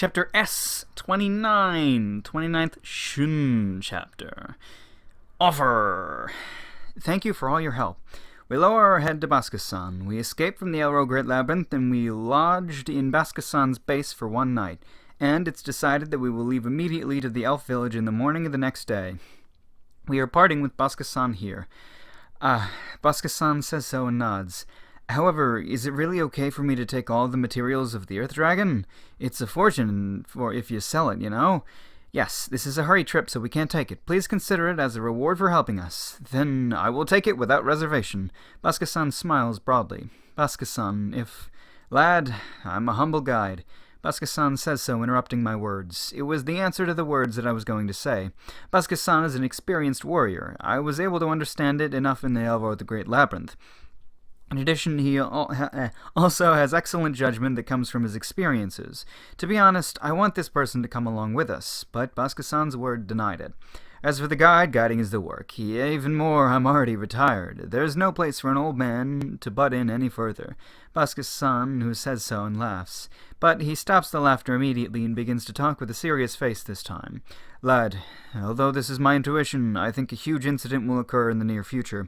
Chapter S29, 29th Shun chapter. Offer. Thank you for all your help. We lower our head to Baskasan. We escaped from the Elro Great Labyrinth, and we lodged in Baskasan's base for one night. And it's decided that we will leave immediately to the elf village in the morning of the next day. We are parting with Baskasan here. Baskasan says so and nods. However, is it really okay for me to take all the materials of the Earth Dragon? It's a fortune for if you sell it, you know? Yes, this is a hurry trip, so we can't take it. Please consider it as a reward for helping us. Then I will take it without reservation. Baskasan smiles broadly. Baskasan, if... Lad, I'm a humble guide. Baskasan says so, interrupting my words. It was the answer to the words that I was going to say. Baskasan is an experienced warrior. I was able to understand it enough in the Elro the Great Labyrinth. In addition, he also has excellent judgment that comes from his experiences. To be honest, I want this person to come along with us, but Baskasan's word denied it. As for the guide, guiding is the work. Even more, I'm already retired. There's no place for an old man to butt in any further. Baskasan, who says so, and laughs. But he stops the laughter immediately and begins to talk with a serious face this time. Lad, although this is my intuition, I think a huge incident will occur in the near future.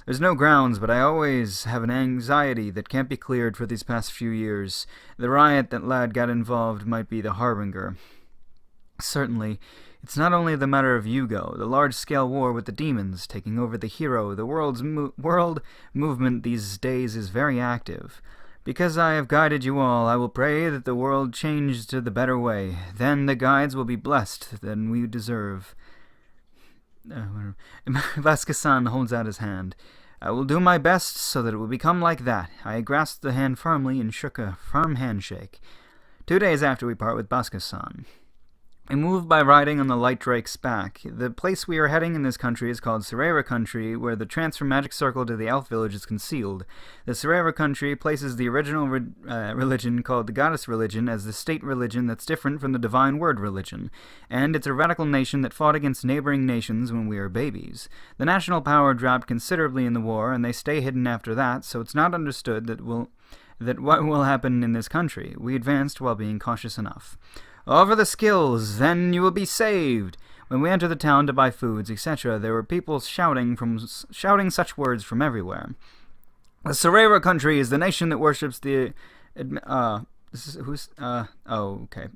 There's no grounds, but I always have an anxiety that can't be cleared for these past few years. The riot that Lad got involved might be the harbinger. Certainly, it's not only the matter of Yugo, the large-scale war with the demons taking over the hero. The world movement these days is very active. Because I have guided you all, I will pray that the world change to the better way. Then the guides will be blessed than we deserve. Baskasan holds out his hand. I will do my best so that it will become like that. I grasped the hand firmly and shook a firm handshake. 2 days after we part with Baskasan, we move by riding on the Light Drake's back. The place we are heading in this country is called Serera Country, where the transfer magic circle to the elf village is concealed. The Serera Country places the original religion called the Goddess Religion as the state religion that's different from the Divine Word religion, and it's a radical nation that fought against neighboring nations when we were babies. The national power dropped considerably in the war, and they stay hidden after that, so it's not understood that what will happen in this country. We advanced while being cautious enough. Over the skills, then you will be saved. When we entered the town to buy foods, etc., there were people shouting such words from everywhere. The Serera Country is the nation that worships the... okay.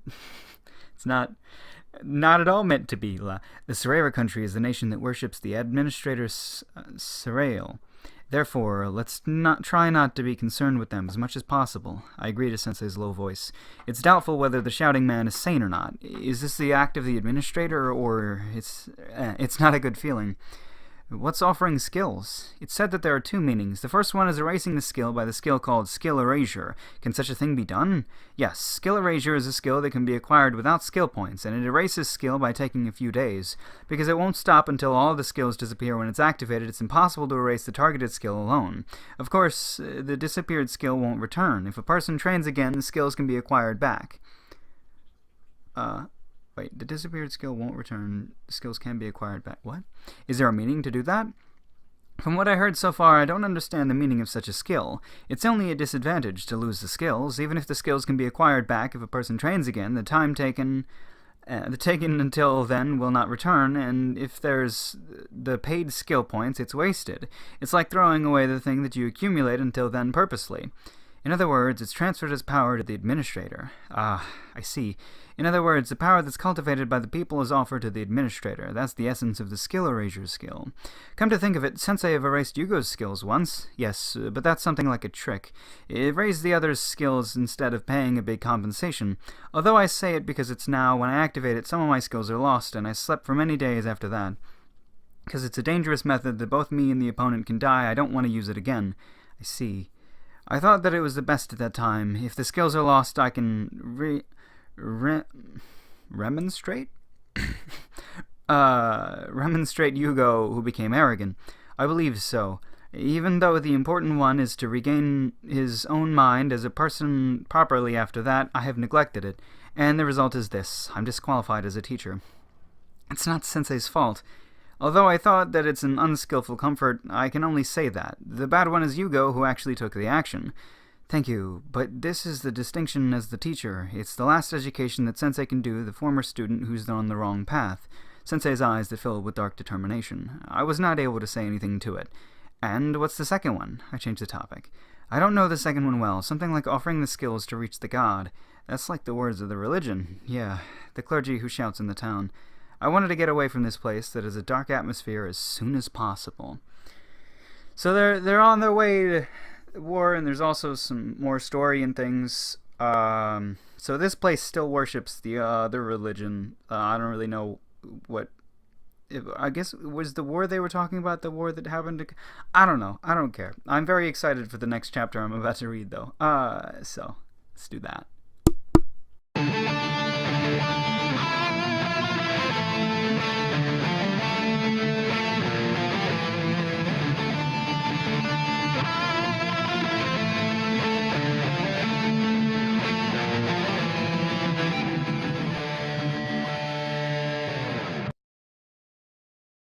It's not at all meant to be. The Serera Country is the nation that worships the administrator Serail. Therefore, let's try not to be concerned with them as much as possible. I agree to Sensei's low voice. It's doubtful whether the shouting man is sane or not. Is this the act of the administrator, or it's not a good feeling? What's offering skills? It's said that there are two meanings. The first one is erasing the skill by the skill called skill erasure. Can such a thing be done? Yes, skill erasure is a skill that can be acquired without skill points, and it erases skill by taking a few days. Because it won't stop until all the skills disappear when it's activated, it's impossible to erase the targeted skill alone. Of course, the disappeared skill won't return. If a person trains again, the skills can be acquired back. Wait, the disappeared skill won't return. Skills can be acquired back. What? Is there a meaning to do that? From what I heard so far, I don't understand the meaning of such a skill. It's only a disadvantage to lose the skills. Even if the skills can be acquired back if a person trains again, the time taken until then will not return, and if there's the paid skill points, it's wasted. It's like throwing away the thing that you accumulate until then purposely. In other words, it's transferred as power to the administrator. Ah, I see. In other words, the power that's cultivated by the people is offered to the administrator. That's the essence of the skill erasure skill. Come to think of it, Sensei have erased Yugo's skills once. Yes, but that's something like a trick. It erased the other's skills instead of paying a big compensation. Although I say it because it's now, when I activate it, some of my skills are lost, and I slept for many days after that. Because it's a dangerous method that both me and the opponent can die, I don't want to use it again. I see. I thought that it was the best at that time. If the skills are lost, I can remonstrate? Remonstrate Yugo, who became arrogant. I believe so. Even though the important one is to regain his own mind as a person properly after that, I have neglected it. And the result is this. I'm disqualified as a teacher. It's not Sensei's fault. Although I thought that it's an unskillful comfort, I can only say that. The bad one is Yugo, who actually took the action. Thank you, but this is the distinction as the teacher. It's the last education that Sensei can do the former student who's on the wrong path. Sensei's eyes that filled with dark determination. I was not able to say anything to it. And what's the second one? I changed the topic. I don't know the second one well. Something like offering the skills to reach the god. That's like the words of the religion. Yeah, the clergy who shouts in the town. I wanted to get away from this place that is a dark atmosphere as soon as possible. So they're on their way to war, and there's also some more story and things. So this place still worships the other religion. I don't really know what. I guess was the war they were talking about the war that happened. I don't know. I don't care. I'm very excited for the next chapter I'm about to read, though. So let's do that.